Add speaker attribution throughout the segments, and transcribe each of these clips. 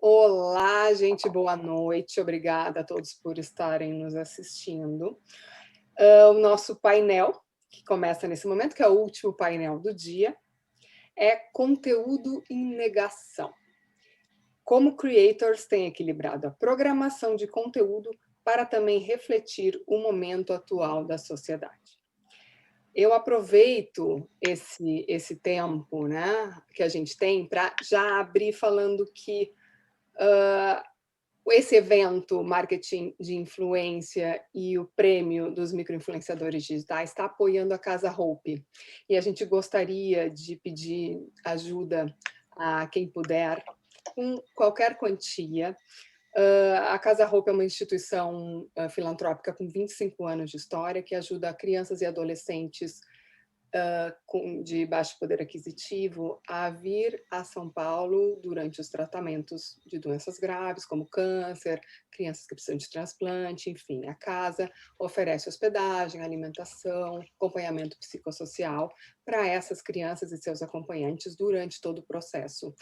Speaker 1: Olá, gente, boa noite. Obrigada a todos por estarem nos assistindo. O nosso painel, que começa nesse momento, que é o último painel do dia, é conteúdo em negação. Como creators têm equilibrado a programação de conteúdo para também refletir o momento atual da sociedade. Eu aproveito esse tempo, né, que a gente tem para já abrir falando que esse evento Marketing de Influência e o prêmio dos microinfluenciadores digitais está apoiando a Casa Hope. E a gente gostaria de pedir ajuda a quem puder, com qualquer quantia. A Casa Hope é uma instituição filantrópica com 25 anos de história que ajuda crianças e adolescentes de baixo poder aquisitivo a vir a São Paulo durante os tratamentos de doenças graves, como câncer, crianças que precisam de transplante, enfim. A casa oferece hospedagem, alimentação, acompanhamento psicossocial para essas crianças e seus acompanhantes durante todo o processo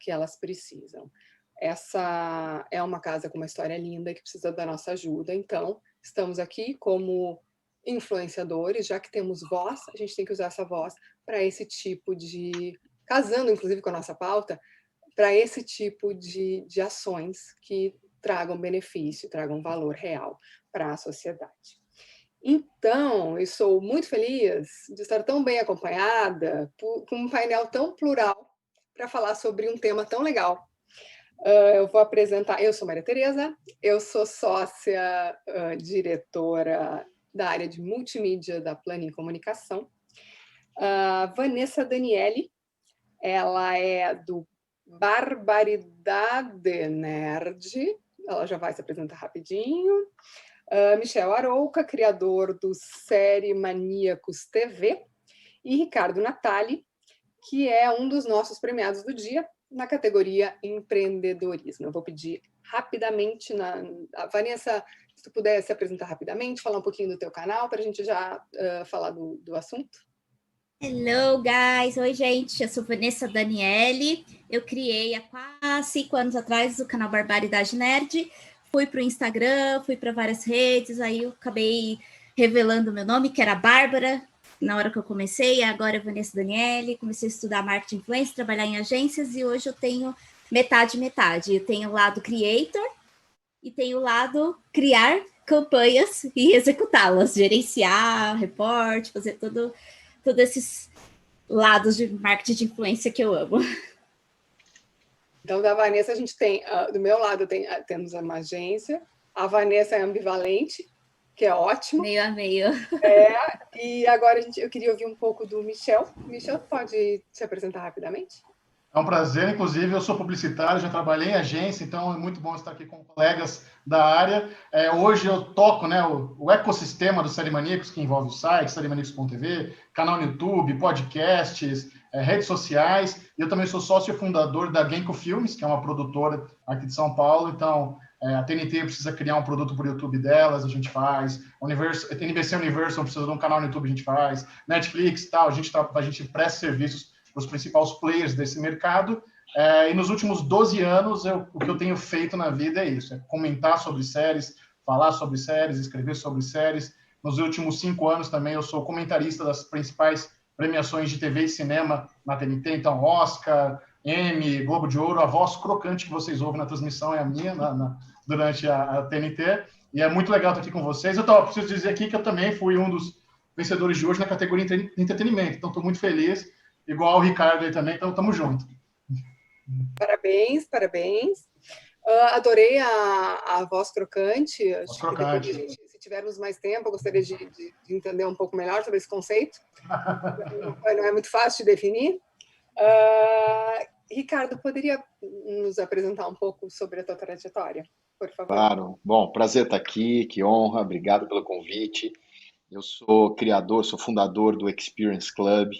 Speaker 1: que elas precisam. Essa é uma casa com uma história linda que precisa da nossa ajuda, então estamos aqui como influenciadores, já que temos voz, a gente tem que usar essa voz para esse tipo de, casando inclusive com a nossa pauta, para esse tipo de ações que tragam benefício, tragam valor real para a sociedade. Então, eu sou muito feliz de estar tão bem acompanhada, com um painel tão plural, para falar sobre um tema tão legal. Eu vou apresentar, eu sou Maria Tereza, eu sou sócia diretora da área de multimídia da Planin Comunicação. Vanessa Daniele, ela é do Barbaridade Nerd, ela já vai se apresentar rapidinho. Michel Arouca, criador do Série Maníacos TV, e Ricardo Natali, que é um dos nossos premiados do dia na categoria empreendedorismo. Eu vou pedir rapidamente, Vanessa, se tu puder se apresentar rapidamente, falar um pouquinho do teu canal, para a gente já falar do assunto.
Speaker 2: Hello, guys! Oi, gente! Eu sou Vanessa Daniele. Eu criei há quase 5 anos atrás o canal Barbaridade Nerd. Fui para o Instagram, fui para várias redes, aí eu acabei revelando o meu nome, que era Bárbara, na hora que eu comecei. Agora é Vanessa Daniele. Comecei a estudar marketing influência, trabalhar em agências, e hoje eu tenho metade. Eu tenho o lado creator e tenho o lado criar campanhas e executá-las, gerenciar, report, fazer todos esses lados de marketing de influência que eu amo.
Speaker 1: Então, da Vanessa, a gente tem, do meu lado, temos uma agência, a Vanessa é ambivalente, que é ótimo.
Speaker 2: Meio a meio.
Speaker 1: E agora eu queria ouvir um pouco do Michel. Michel, pode se apresentar rapidamente?
Speaker 3: É um prazer, inclusive, eu sou publicitário, já trabalhei em agência, então é muito bom estar aqui com colegas da área. Hoje eu toco, né, o ecossistema do Série Maníacos, que envolve o site, seriemaníacos.tv, canal no YouTube, podcasts, redes sociais, e eu também sou sócio fundador da Genko Filmes, que é uma produtora aqui de São Paulo, então a TNT precisa criar um produto para o YouTube delas, a gente faz, a NBC Universal precisa de um canal no YouTube, a gente faz, Netflix, tal, a gente presta serviços os principais players desse mercado, e nos últimos 12 anos, o que eu tenho feito na vida é isso, é comentar sobre séries, falar sobre séries, escrever sobre séries. Nos últimos 5 anos também eu sou comentarista das principais premiações de TV e cinema na TNT, então Oscar, Emmy, Globo de Ouro, a voz crocante que vocês ouvem na transmissão é a minha, durante a TNT, e é muito legal estar aqui com vocês. Eu preciso dizer aqui que eu também fui um dos vencedores de hoje na categoria entretenimento, então estou muito feliz, igual o Ricardo aí também, então estamos juntos.
Speaker 1: Parabéns, parabéns. Adorei a voz crocante.
Speaker 3: Voz crocante.
Speaker 1: Que depois, se tivermos mais tempo, eu gostaria de entender um pouco melhor sobre esse conceito. Não é muito fácil de definir. Ricardo, poderia nos apresentar um pouco sobre a tua trajetória, por favor?
Speaker 4: Claro. Bom, prazer estar aqui, que honra, obrigado pelo convite. Eu sou sou fundador do Experience Club,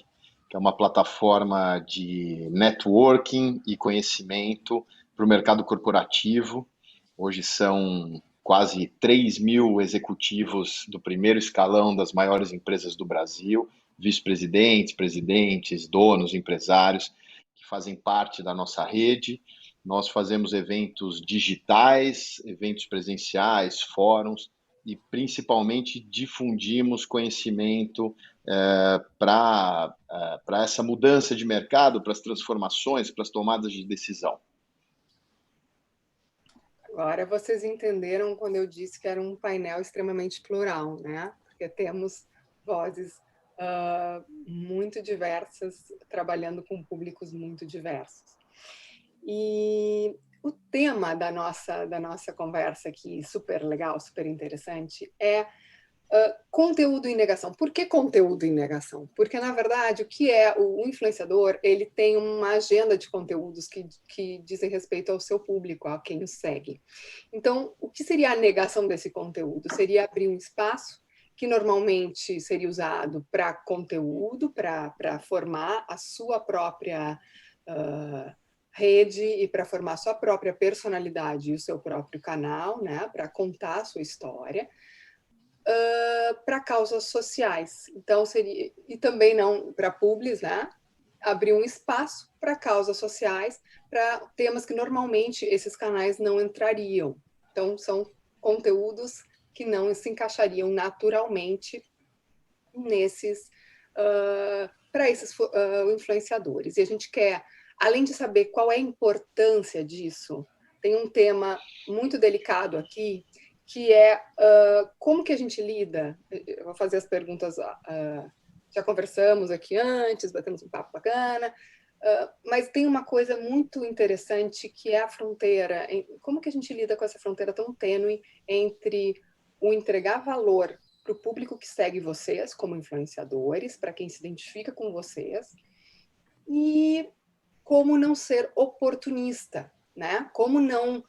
Speaker 4: que é uma plataforma de networking e conhecimento para o mercado corporativo. Hoje são quase 3.000 executivos do primeiro escalão das maiores empresas do Brasil, vice-presidentes, presidentes, donos, empresários, que fazem parte da nossa rede. Nós fazemos eventos digitais, eventos presenciais, fóruns, e principalmente difundimos conhecimento para essa mudança de mercado, para as transformações, para as tomadas de decisão.
Speaker 1: Agora vocês entenderam quando eu disse que era um painel extremamente plural, né? Porque temos vozes muito diversas, trabalhando com públicos muito diversos. E o tema da nossa conversa aqui, super legal, super interessante, é conteúdo em negação. Por que conteúdo em negação? Porque, na verdade, o que é o influenciador? Ele tem uma agenda de conteúdos que dizem respeito ao seu público, a quem o segue. Então, o que seria a negação desse conteúdo? Seria abrir um espaço que normalmente seria usado para conteúdo, para formar a sua própria rede e para formar a sua própria personalidade e o seu próprio canal, né? Para contar a sua história. Para causas sociais. Então, seria, e também não para publis, né? Abrir um espaço para causas sociais, para temas que normalmente esses canais não entrariam. Então, são conteúdos que não se encaixariam naturalmente para esses influenciadores. E a gente quer, além de saber qual é a importância disso, tem um tema muito delicado aqui, que é como que a gente lida. Eu vou fazer as perguntas, já conversamos aqui antes, batemos um papo bacana, mas tem uma coisa muito interessante que é a fronteira. Como que a gente lida com essa fronteira tão tênue entre o entregar valor para o público que segue vocês como influenciadores, para quem se identifica com vocês, e como não ser oportunista, né? Como não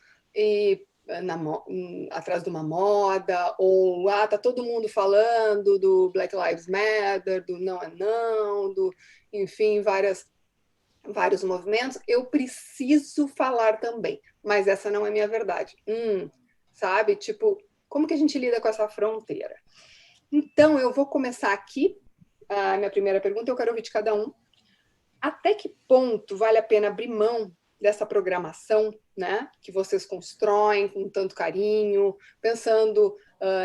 Speaker 1: atrás de uma moda, ou tá todo mundo falando do Black Lives Matter, do não é não, enfim, vários movimentos, eu preciso falar também, mas essa não é minha verdade. Sabe? Tipo, como que a gente lida com essa fronteira? Então, eu vou começar aqui, a minha primeira pergunta, eu quero ouvir de cada um. Até que ponto vale a pena abrir mão dessa programação, né, que vocês constroem com tanto carinho, pensando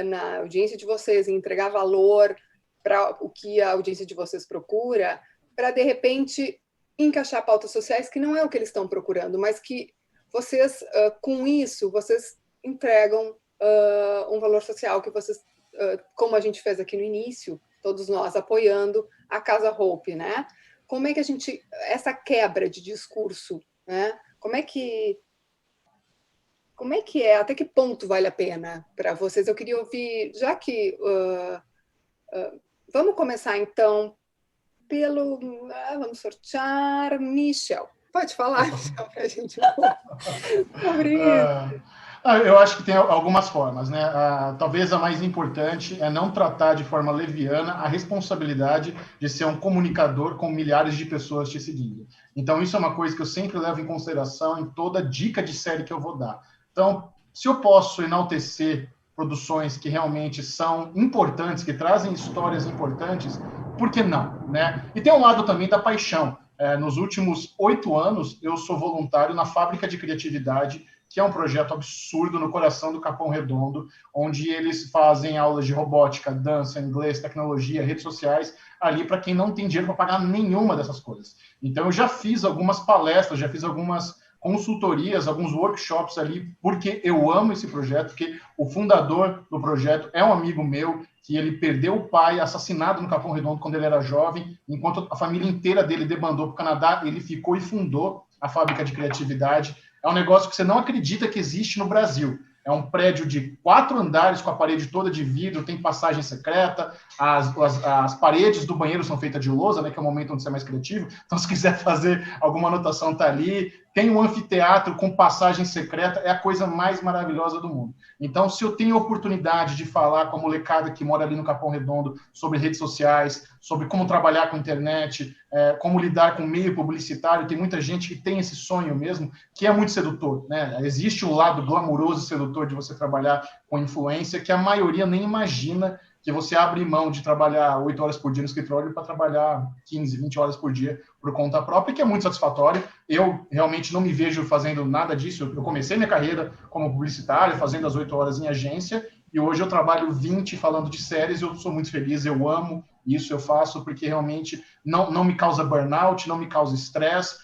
Speaker 1: na audiência de vocês, em entregar valor para o que a audiência de vocês procura, para, de repente, encaixar pautas sociais que não é o que eles estão procurando, mas que vocês, com isso, vocês entregam um valor social que vocês, como a gente fez aqui no início, todos nós apoiando a Casa Hope, né? Como é que a gente, essa quebra de discurso, né? Como é que é? Até que ponto vale a pena para vocês? Eu queria ouvir, já que vamos começar então pelo, vamos sortear, Michel. Pode falar, Michel, para a gente sobre isso.
Speaker 3: Eu acho que tem algumas formas, né? Talvez a mais importante é não tratar de forma leviana a responsabilidade de ser um comunicador com milhares de pessoas te seguindo. Então, isso é uma coisa que eu sempre levo em consideração em toda dica de série que eu vou dar. Então, se eu posso enaltecer produções que realmente são importantes, que trazem histórias importantes, por que não, né? E tem um lado também da paixão. Nos últimos 8 anos, eu sou voluntário na Fábrica de Criatividade, que é um projeto absurdo no coração do Capão Redondo, onde eles fazem aulas de robótica, dança, inglês, tecnologia, redes sociais, ali para quem não tem dinheiro para pagar nenhuma dessas coisas. Então, eu já fiz algumas palestras, já fiz algumas consultorias, alguns workshops ali, porque eu amo esse projeto, porque o fundador do projeto é um amigo meu, que ele perdeu o pai assassinado no Capão Redondo quando ele era jovem, enquanto a família inteira dele debandou para o Canadá, ele ficou e fundou a Fábrica de Criatividade. É um negócio que você não acredita que existe no Brasil. É um prédio de 4 andares com a parede toda de vidro, tem passagem secreta, as paredes do banheiro são feitas de lousa, né, que é o momento onde você é mais criativo. Então, se quiser fazer alguma anotação, tá ali. Tem um anfiteatro com passagem secreta, é a coisa mais maravilhosa do mundo. Então, se eu tenho a oportunidade de falar com a molecada que mora ali no Capão Redondo sobre redes sociais, sobre como trabalhar com internet, como lidar com o meio publicitário, tem muita gente que tem esse sonho mesmo, que é muito sedutor, né? Existe o lado glamouroso e sedutor de você trabalhar com influência, que a maioria nem imagina que você abre mão de trabalhar 8 horas por dia no escritório para trabalhar 15, 20 horas por dia por conta própria, que é muito satisfatório. Eu realmente não me vejo fazendo nada disso. Eu comecei minha carreira como publicitário, fazendo as 8 horas em agência, e hoje eu trabalho 20 falando de séries, eu sou muito feliz, eu amo isso, eu faço porque realmente não me causa burnout, não me causa estresse.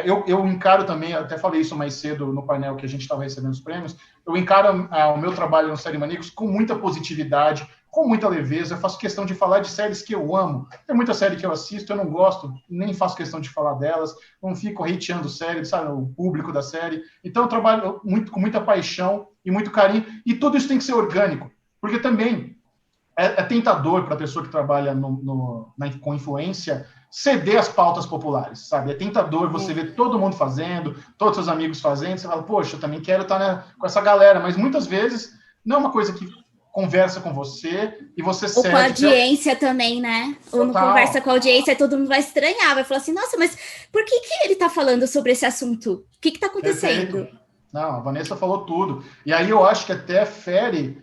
Speaker 3: Eu encaro também, até falei isso mais cedo no painel que a gente estava recebendo os prêmios, eu encaro o meu trabalho no Série Maníacos com muita positividade, com muita leveza. Eu faço questão de falar de séries que eu amo. Tem muita série que eu assisto, eu não gosto, nem faço questão de falar delas, não fico hateando série, sabe, o público da série. Então eu trabalho com muita paixão e muito carinho, e tudo isso tem que ser orgânico, porque também é tentador para a pessoa que trabalha com influência ceder as pautas populares, sabe? É tentador você ver todo mundo fazendo, todos seus amigos fazendo, você fala, poxa, eu também quero estar com essa galera, mas muitas vezes não é uma coisa que conversa com você e você cede.
Speaker 2: Ou com a audiência também, né? Ou não conversa com a audiência, todo mundo vai estranhar, vai falar assim, nossa, mas por que ele está falando sobre esse assunto? O que está acontecendo?
Speaker 3: Perfeito. Não, a Vanessa falou tudo. E aí eu acho que até fere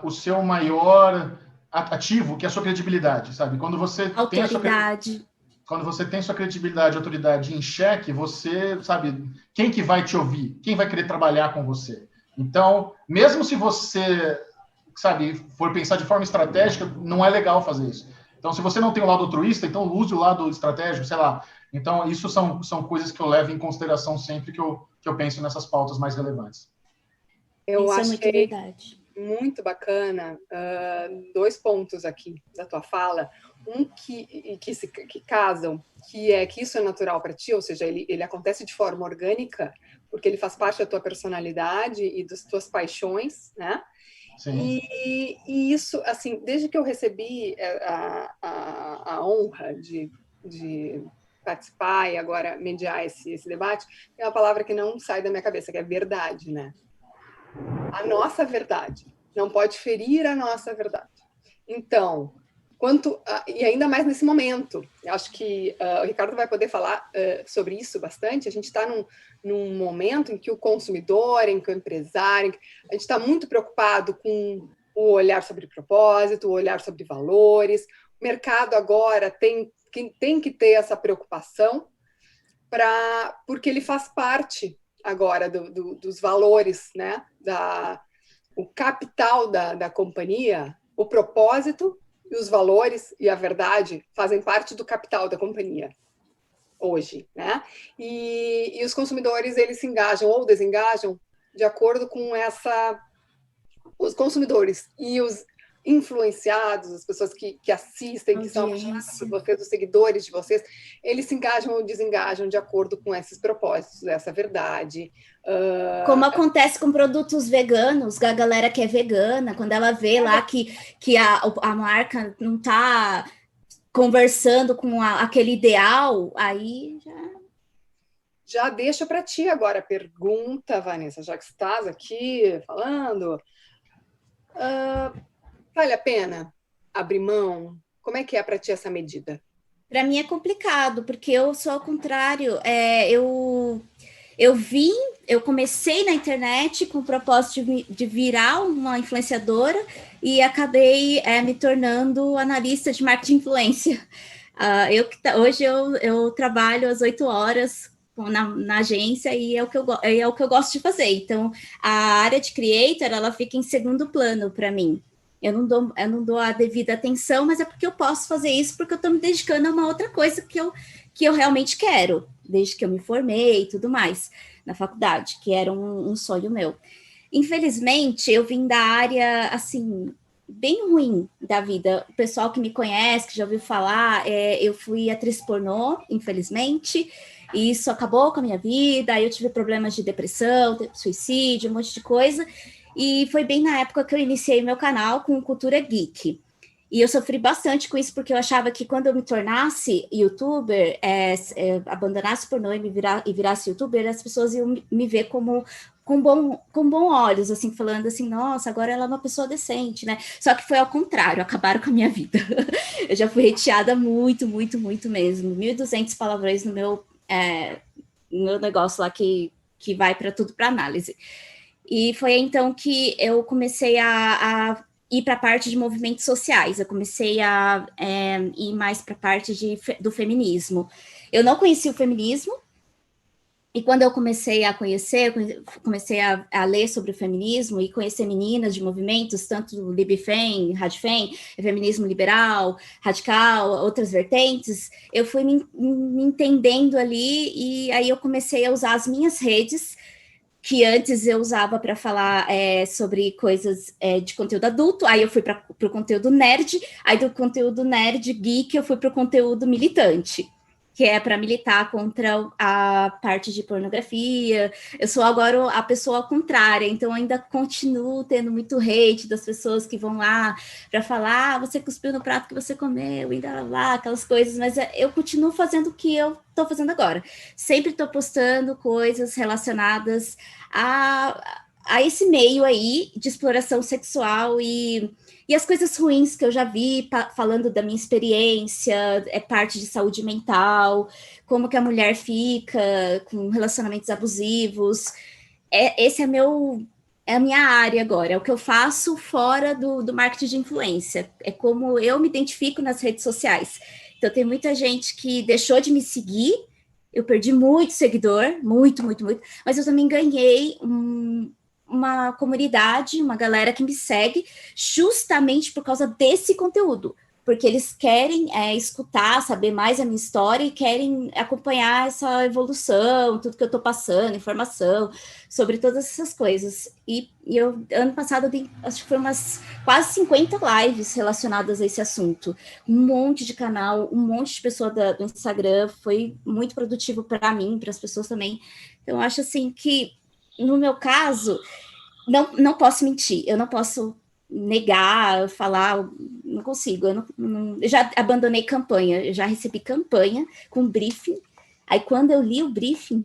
Speaker 3: o seu maior ativo, que é a sua credibilidade, sabe? Quando você tem sua credibilidade e autoridade em xeque, você, sabe, quem que vai te ouvir? Quem vai querer trabalhar com você? Então, mesmo se você, sabe, for pensar de forma estratégica, não é legal fazer isso. Então, se você não tem o lado altruísta, então use o lado estratégico, sei lá. Então, isso são coisas que eu levo em consideração sempre que eu penso nessas pautas mais relevantes.
Speaker 1: Eu achei muito bacana 2 pontos aqui da tua fala. Um que casam, que é que isso é natural para ti, ou seja, ele acontece de forma orgânica, porque ele faz parte da tua personalidade e das tuas paixões, né?
Speaker 3: Sim.
Speaker 1: E isso, assim, desde que eu recebi a honra de participar e agora mediar esse debate, é uma palavra que não sai da minha cabeça, que é verdade, né? A nossa verdade. Não pode ferir a nossa verdade. Então, e ainda mais nesse momento, eu acho que o Ricardo vai poder falar sobre isso bastante. A gente está num momento em que o consumidor, em que o empresário, a gente está muito preocupado com o olhar sobre propósito, o olhar sobre valores. O mercado agora tem que ter essa preocupação porque ele faz parte agora dos valores, né? O capital da companhia, o propósito e os valores e a verdade fazem parte do capital da companhia hoje, né? E os consumidores, eles se engajam ou desengajam de acordo com os consumidores e os influenciados, as pessoas que assistem, que são apaixonadas por vocês, os seguidores de vocês, eles se engajam ou desengajam de acordo com esses propósitos, essa verdade.
Speaker 2: Como acontece com produtos veganos, a galera que é vegana, quando ela vê lá que a marca não está conversando com aquele ideal, aí
Speaker 1: já deixa para ti agora a pergunta, Vanessa, já que estás aqui falando. Vale a pena abrir mão? Como é que é para ti essa medida?
Speaker 2: Para mim é complicado, porque eu sou ao contrário. Eu comecei na internet com o propósito de virar uma influenciadora e acabei me tornando analista de marketing influência. Hoje eu trabalho às 8 horas na agência e é o que eu gosto de fazer. Então, a área de creator, ela fica em segundo plano para mim. Eu não dou a devida atenção, mas é porque eu posso fazer isso, porque eu estou me dedicando a uma outra coisa que eu realmente quero, desde que eu me formei e tudo mais, na faculdade, que era um sonho meu. Infelizmente, eu vim da área, assim, bem ruim da vida. O pessoal que me conhece, que já ouviu falar, eu fui atriz pornô, infelizmente, e isso acabou com a minha vida, aí eu tive problemas de depressão, suicídio, um monte de coisa. E foi bem na época que eu iniciei meu canal com Cultura Geek. E eu sofri bastante com isso, porque eu achava que quando eu me tornasse youtuber, abandonasse o pornô e virasse youtuber, as pessoas iam me ver com bons olhos, assim, falando assim, nossa, agora ela é uma pessoa decente, né? Só que foi ao contrário, acabaram com a minha vida. Eu já fui hateada muito, muito, muito mesmo. 1.200 palavrões no meu negócio lá que vai para tudo para análise. E foi então que eu comecei a ir para a parte de movimentos sociais. Eu comecei a ir mais para a parte do feminismo. Eu não conhecia o feminismo, e quando eu comecei a conhecer, comecei a ler sobre o feminismo e conhecer meninas de movimentos, tanto LibFem, RadFem, feminismo liberal, radical, outras vertentes, eu fui me entendendo ali, e aí eu comecei a usar as minhas redes, que antes eu usava para falar sobre coisas de conteúdo adulto, aí eu fui para o conteúdo nerd, aí do conteúdo nerd geek eu fui para o conteúdo militante, que é para militar contra a parte de pornografia. Eu sou agora a pessoa contrária, então ainda continuo tendo muito hate das pessoas que vão lá para falar, você cuspiu no prato que você comeu, e lá, aquelas coisas, mas eu continuo fazendo o que eu estou fazendo agora. Sempre estou postando coisas relacionadas a esse meio aí de exploração sexual e as coisas ruins que eu já vi, falando da minha experiência, parte de saúde mental, como que a mulher fica com relacionamentos abusivos. Esse é a minha área agora, é o que eu faço fora do marketing de influência, é como eu me identifico nas redes sociais. Então, tem muita gente que deixou de me seguir, eu perdi muito seguidor, muito, mas eu também ganhei uma comunidade, uma galera que me segue justamente por causa desse conteúdo, porque eles querem escutar, saber mais a minha história e querem acompanhar essa evolução, tudo que eu estou passando, informação sobre todas essas coisas. E eu, ano passado, acho que foram umas quase 50 lives relacionadas a esse assunto. Um monte de canal, um monte de pessoa do Instagram, foi muito produtivo para mim, para as pessoas também. Então, eu acho assim que, no meu caso, não posso mentir, eu não posso negar, falar, não consigo, eu já abandonei campanha, eu já recebi campanha com briefing, aí quando eu li o briefing,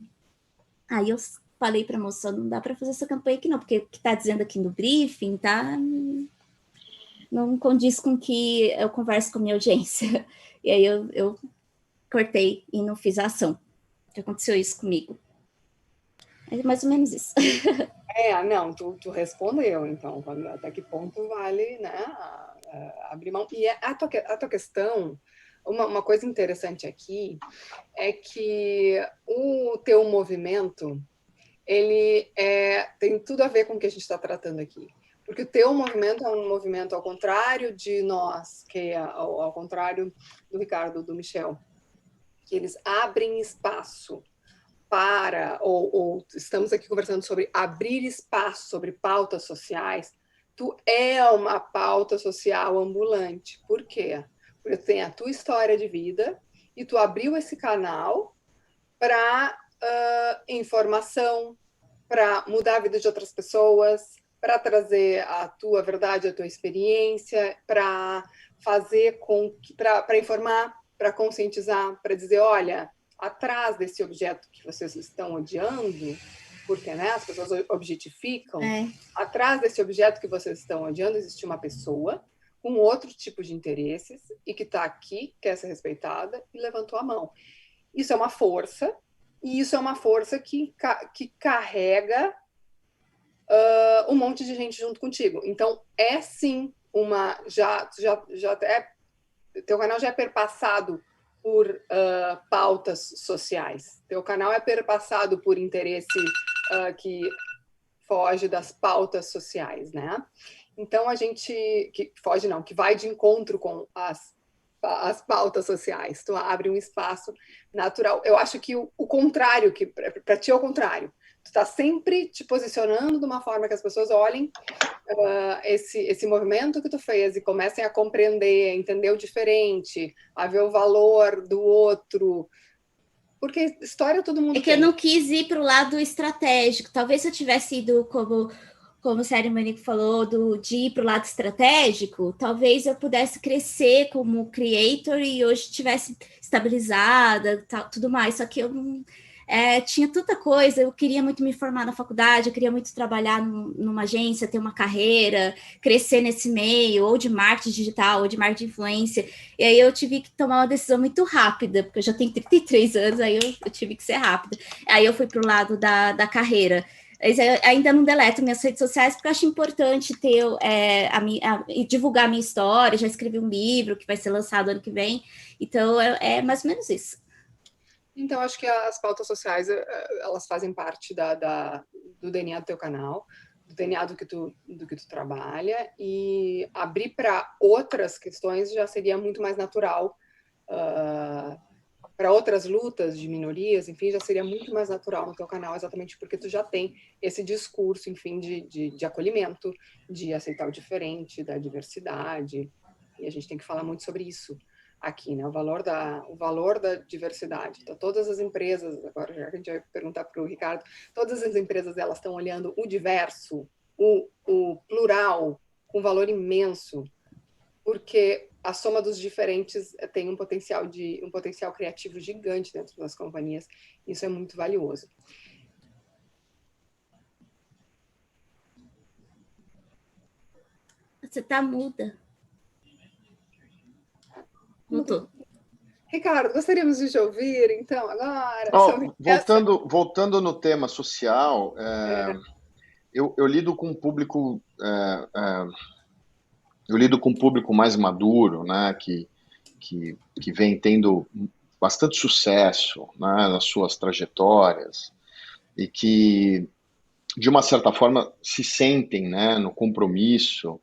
Speaker 2: aí eu falei para a moça, não dá para fazer essa campanha aqui não, porque o que está dizendo aqui no briefing não condiz com que eu converso com a minha audiência, e aí eu cortei e não fiz a ação, que aconteceu isso comigo. É mais ou menos isso.
Speaker 1: Não, tu respondeu, então, até que ponto vale, né, abrir mão. E a tua questão, uma coisa interessante aqui, é que o teu movimento, ele tem tudo a ver com o que a gente está tratando aqui. Porque o teu movimento é um movimento ao contrário de nós, que é ao contrário do Ricardo, do Michel, que eles abrem espaço para, ou estamos aqui conversando sobre abrir espaço, sobre pautas sociais. Tu é uma pauta social ambulante. Por quê? Porque tu tem a tua história de vida e tu abriu esse canal para informação, para mudar a vida de outras pessoas, para trazer a tua verdade, a tua experiência, para fazer para informar, para conscientizar, para dizer, olha, atrás desse objeto que vocês estão odiando, porque, né, as pessoas objetificam, atrás desse objeto que vocês estão odiando existe uma pessoa com outro tipo de interesses e que está aqui, quer ser respeitada e levantou a mão. Isso é uma força, e isso é uma força que carrega um monte de gente junto contigo. Então, sim uma... teu canal já é perpassado por pautas sociais. Teu canal é perpassado por interesse que foge das pautas sociais, né? Então, que vai de encontro com as pautas sociais. Tu abre um espaço natural. Eu acho que o contrário, que para ti é o contrário. Tu está sempre te posicionando de uma forma que as pessoas olhem esse movimento que tu fez e comecem a compreender, a entender o diferente, a ver o valor do outro. Porque história todo mundo tem.
Speaker 2: Que eu não quis ir para o lado estratégico. Talvez se eu tivesse ido, como o Sérgio Manico falou, de ir para o lado estratégico, talvez eu pudesse crescer como creator e hoje estivesse estabilizada, tudo mais. Só que eu não... tinha tanta coisa, eu queria muito me formar na faculdade, eu queria muito trabalhar numa agência, ter uma carreira, crescer nesse meio, ou de marketing digital, ou de marketing de influência, e aí eu tive que tomar uma decisão muito rápida, porque eu já tenho 33 anos, aí eu tive que ser rápida. Aí eu fui para o lado da carreira, Mas eu ainda não deleto minhas redes sociais, porque eu acho importante ter e divulgar a minha história. Já escrevi um livro que vai ser lançado ano que vem, então é mais ou menos isso.
Speaker 1: Então, acho que as pautas sociais, elas fazem parte do DNA do teu canal, do DNA do que tu trabalha, e abrir para outras questões já seria muito mais natural, para outras lutas de minorias, enfim, já seria muito mais natural no teu canal, exatamente porque tu já tem esse discurso, enfim, de acolhimento, de aceitar o diferente, da diversidade, e a gente tem que falar muito sobre isso aqui, né? O valor da diversidade. Então, todas as empresas, agora já que a gente vai perguntar para o Ricardo, todas as empresas, elas estão olhando o diverso, o plural, com valor imenso, porque a soma dos diferentes tem um potencial criativo gigante dentro das companhias. Isso é muito valioso.
Speaker 2: Você está muda. Voltou.
Speaker 1: Ricardo, gostaríamos de te ouvir, então, agora.
Speaker 4: Voltando no tema social, eu lido com um público... eu lido com um público mais maduro, né, que vem tendo bastante sucesso, né, nas suas trajetórias e que, de uma certa forma, se sentem, né, no compromisso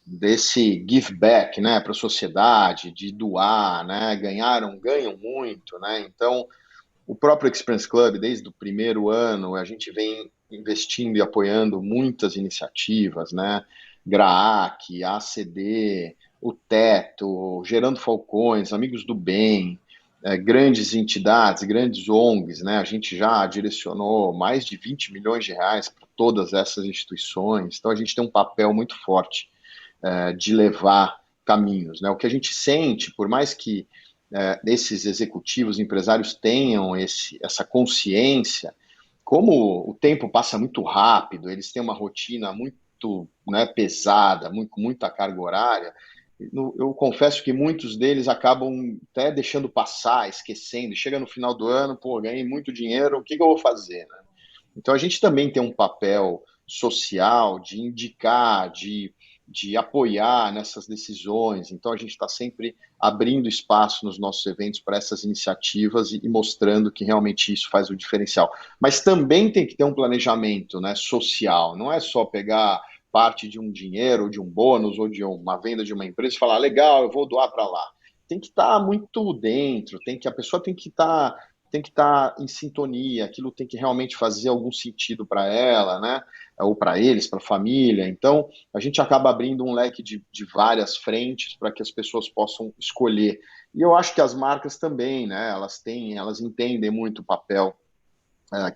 Speaker 4: desse give back, né, para a sociedade, de doar, né, ganham muito, né, então o próprio Experience Club, desde o primeiro ano, a gente vem investindo e apoiando muitas iniciativas, né, GRAAC, ACD, o Teto, Gerando Falcões, Amigos do Bem, grandes entidades, grandes ONGs, né, a gente já direcionou mais de 20 milhões de reais para todas essas instituições, então a gente tem um papel muito forte de levar caminhos, né? O que a gente sente, por mais que esses executivos, empresários tenham essa consciência, como o tempo passa muito rápido, eles têm uma rotina muito, né, pesada, com muita carga horária, eu confesso que muitos deles acabam até deixando passar, esquecendo, chega no final do ano, pô, ganhei muito dinheiro, o que eu vou fazer, né? Então a gente também tem um papel social de indicar, de apoiar nessas decisões. Então, a gente está sempre abrindo espaço nos nossos eventos para essas iniciativas e mostrando que realmente isso faz o diferencial. Mas também tem que ter um planejamento, né, social. Não é só pegar parte de um dinheiro, ou de um bônus, ou de uma venda de uma empresa e falar, legal, eu vou doar para lá. Tem que estar muito dentro, a pessoa tem que estar em sintonia, aquilo tem que realmente fazer algum sentido para ela, né? Ou para eles, para a família. Então, a gente acaba abrindo um leque de várias frentes para que as pessoas possam escolher. E eu acho que as marcas também, né? Elas entendem muito o papel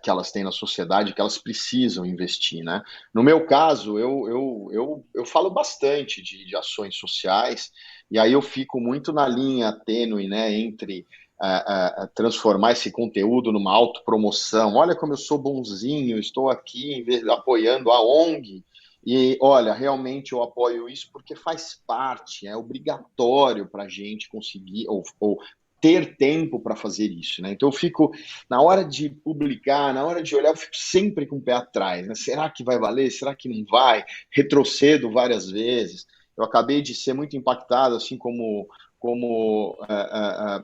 Speaker 4: que elas têm na sociedade, que elas precisam investir, né? No meu caso, eu falo bastante de ações sociais, e aí eu fico muito na linha tênue, né, entre transformar esse conteúdo numa autopromoção. Olha como eu sou bonzinho, estou aqui apoiando a ONG, e olha, realmente eu apoio isso porque faz parte, é obrigatório para a gente conseguir, ou ter tempo para fazer isso, né? Então eu fico, na hora de publicar, na hora de olhar, eu fico sempre com o pé atrás, né? Será que vai valer? Será que não vai? Retrocedo várias vezes. Eu acabei de ser muito impactado, assim como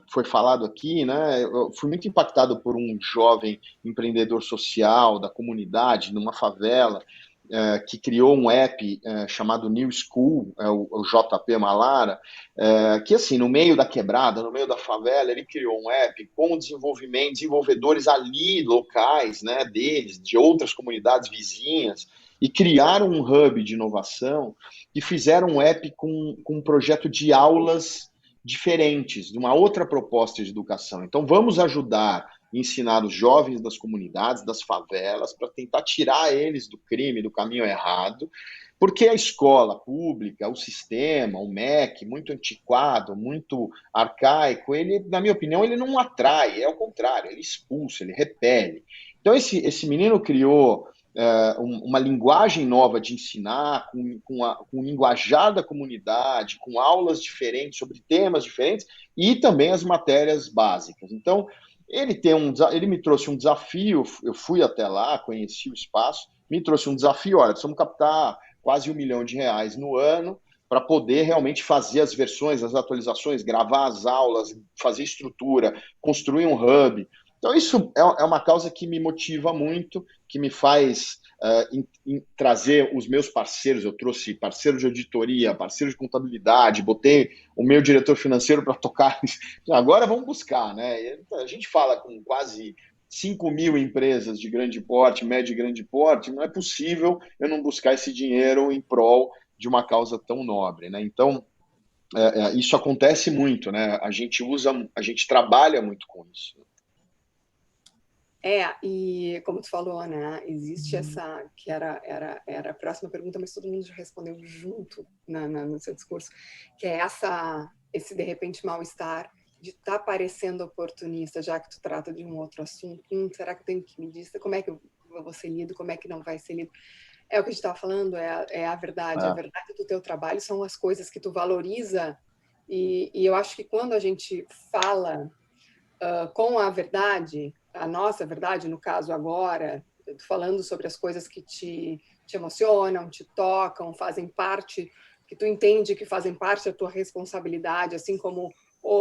Speaker 4: foi falado aqui, né? Eu fui muito impactado por um jovem empreendedor social da comunidade, numa favela, que criou um app chamado New School, o JP Malara, que assim, no meio da quebrada, no meio da favela, ele criou um app com desenvolvedores ali locais, né, deles, de outras comunidades vizinhas, e criaram um hub de inovação e fizeram um app com um projeto de aulas diferentes, de uma outra proposta de educação. Então, vamos ajudar ensinar os jovens das comunidades, das favelas, para tentar tirar eles do crime, do caminho errado, porque a escola pública, o sistema, o MEC, muito antiquado, muito arcaico, ele, na minha opinião, ele não atrai, é o contrário, ele expulsa, ele repele. Então, esse menino criou uma linguagem nova de ensinar, com o linguajar da comunidade, com aulas diferentes sobre temas diferentes e também as matérias básicas. Então, ele me trouxe um desafio, eu fui até lá, conheci o espaço, me trouxe um desafio. Olha, precisamos captar quase R$1 milhão no ano para poder realmente fazer as versões, as atualizações, gravar as aulas, fazer estrutura, construir um hub. Então, isso é uma causa que me motiva muito, que me faz trazer os meus parceiros. Eu trouxe parceiro de auditoria, parceiro de contabilidade, botei o meu diretor financeiro para tocar. Agora vamos buscar, né? A gente fala com quase 5.000 empresas de grande porte, médio e grande porte, não é possível eu não buscar esse dinheiro em prol de uma causa tão nobre, né? Então, isso acontece muito, né? A gente trabalha muito com isso.
Speaker 1: E como tu falou, né, existe essa, que era a próxima pergunta, mas todo mundo já respondeu junto no seu discurso, que é esse, de repente, mal-estar de estar parecendo oportunista, já que tu trata de um outro assunto. Será que eu tenho que me dizer como é que eu vou ser lido, como é que não vai ser lido? É o que a gente estava falando, é a verdade. A verdade do teu trabalho são as coisas que tu valoriza, e eu acho que quando a gente fala com a verdade, a nossa verdade, no caso agora, falando sobre as coisas que te emocionam, te tocam, fazem parte, que tu entende que fazem parte da tua responsabilidade, assim como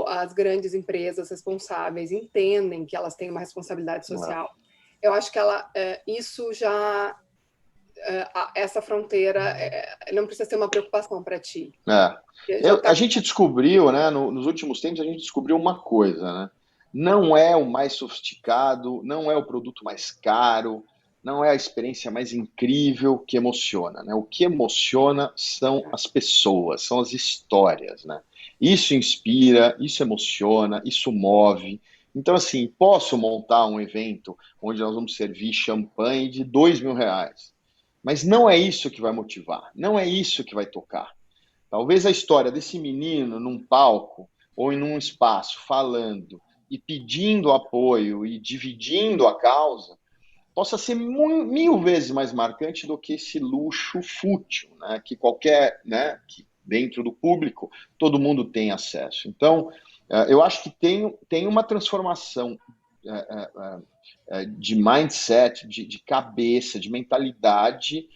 Speaker 1: as grandes empresas responsáveis entendem que elas têm uma responsabilidade social. Eu acho que isso já... essa fronteira não precisa ser uma preocupação para ti.
Speaker 4: A gente descobriu, né, nos últimos tempos, a gente descobriu uma coisa, né? Não é o mais sofisticado, não é o produto mais caro, não é a experiência mais incrível que emociona, né? O que emociona são as pessoas, são as histórias, né? Isso inspira, isso emociona, isso move. Então, assim, posso montar um evento onde nós vamos servir champanhe de R$2.000, mas não é isso que vai motivar, não é isso que vai tocar. Talvez a história desse menino num palco ou em um espaço falando e pedindo apoio e dividindo a causa possa ser 1000 vezes mais marcante do que esse luxo fútil, né? Que que dentro do público todo mundo tem acesso. Então, eu acho que tem uma transformação de mindset, de cabeça, de mentalidade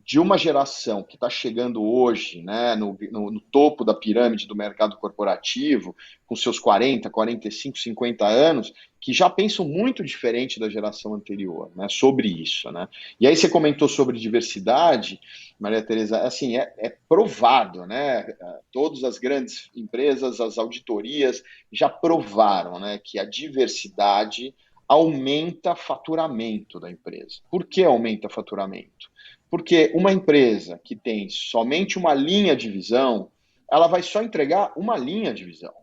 Speaker 4: de uma geração que está chegando hoje, né, no topo da pirâmide do mercado corporativo, com seus 40, 45, 50 anos, que já pensam muito diferente da geração anterior, né, sobre isso, né? E aí você comentou sobre diversidade, Maria Tereza, assim, é provado, né? Todas as grandes empresas, as auditorias já provaram, né, que a diversidade aumenta faturamento da empresa. Por que aumenta faturamento? Porque uma empresa que tem somente uma linha de visão, ela vai só entregar uma linha de visão.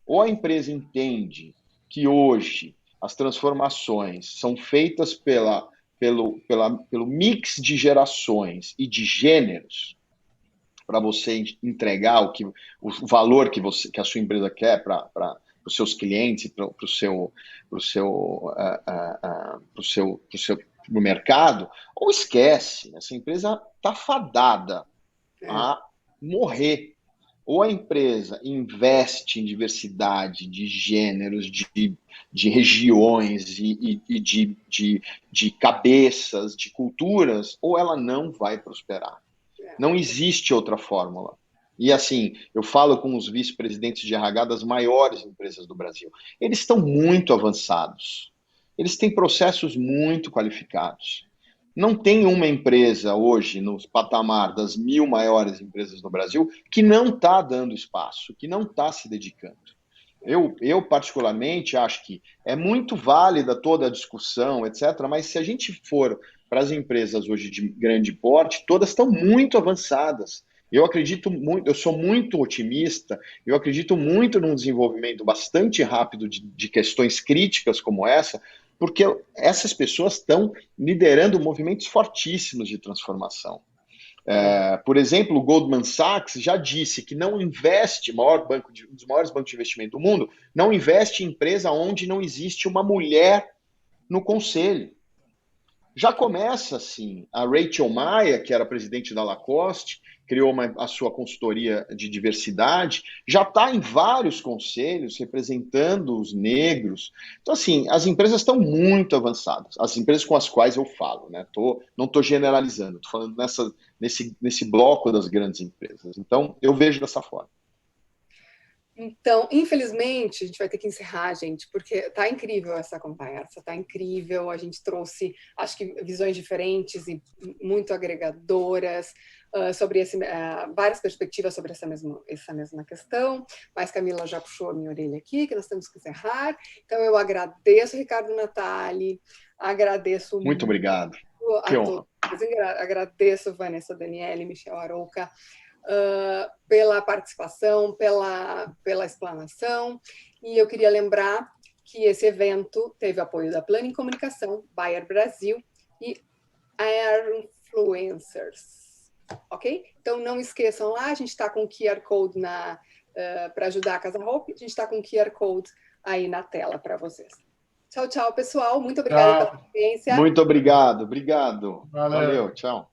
Speaker 4: Ou a empresa entende que hoje as transformações são feitas pelo mix de gerações e de gêneros, para você entregar o valor que a sua empresa quer para os seus clientes, para o mercado, ou esquece, essa empresa está fadada a morrer. Ou a empresa investe em diversidade de gêneros, de regiões e de cabeças, de culturas, ou ela não vai prosperar. Não existe outra fórmula. E assim, eu falo com os vice-presidentes de RH das maiores empresas do Brasil. Eles estão muito avançados. Eles têm processos muito qualificados. Não tem uma empresa hoje, no patamar das 1000 maiores empresas do Brasil, que não está dando espaço, que não está se dedicando. Eu, particularmente, acho que é muito válida toda a discussão, etc., mas se a gente for para as empresas hoje de grande porte, todas estão muito avançadas. Eu acredito muito, eu sou muito otimista, eu acredito muito num desenvolvimento bastante rápido de questões críticas como essa, porque essas pessoas estão liderando movimentos fortíssimos de transformação. Por exemplo, o Goldman Sachs já disse que não investe, um dos maiores bancos de investimento do mundo, não investe em empresa onde não existe uma mulher no conselho. Já começa assim. A Rachel Maia, que era presidente da Lacoste, criou a sua consultoria de diversidade, já está em vários conselhos representando os negros. Então, assim, as empresas estão muito avançadas, as empresas com as quais eu falo, né? Não estou generalizando, estou falando nesse bloco das grandes empresas. Então, eu vejo dessa forma.
Speaker 1: Então, infelizmente, a gente vai ter que encerrar, gente, porque tá incrível essa conversa, tá incrível. A gente trouxe, acho que, visões diferentes e muito agregadoras sobre várias perspectivas sobre essa mesma questão. Mas Camila já puxou a minha orelha aqui, que nós temos que encerrar. Então, eu agradeço, Ricardo Natali, agradeço
Speaker 4: muito obrigado.
Speaker 1: A todos. Agradeço Vanessa Daniele, Michel Arouca, pela participação, pela explanação. E eu queria lembrar que esse evento teve apoio da Planning Comunicação, Bayer Brasil e Airfluencers. Ok? Então, não esqueçam lá, a gente está com o QR Code para ajudar a Casa Hope, a gente está com o QR Code aí na tela para vocês. Tchau, tchau, pessoal. Muito obrigada pela audiência.
Speaker 4: Muito obrigado.
Speaker 3: Valeu,
Speaker 4: tchau.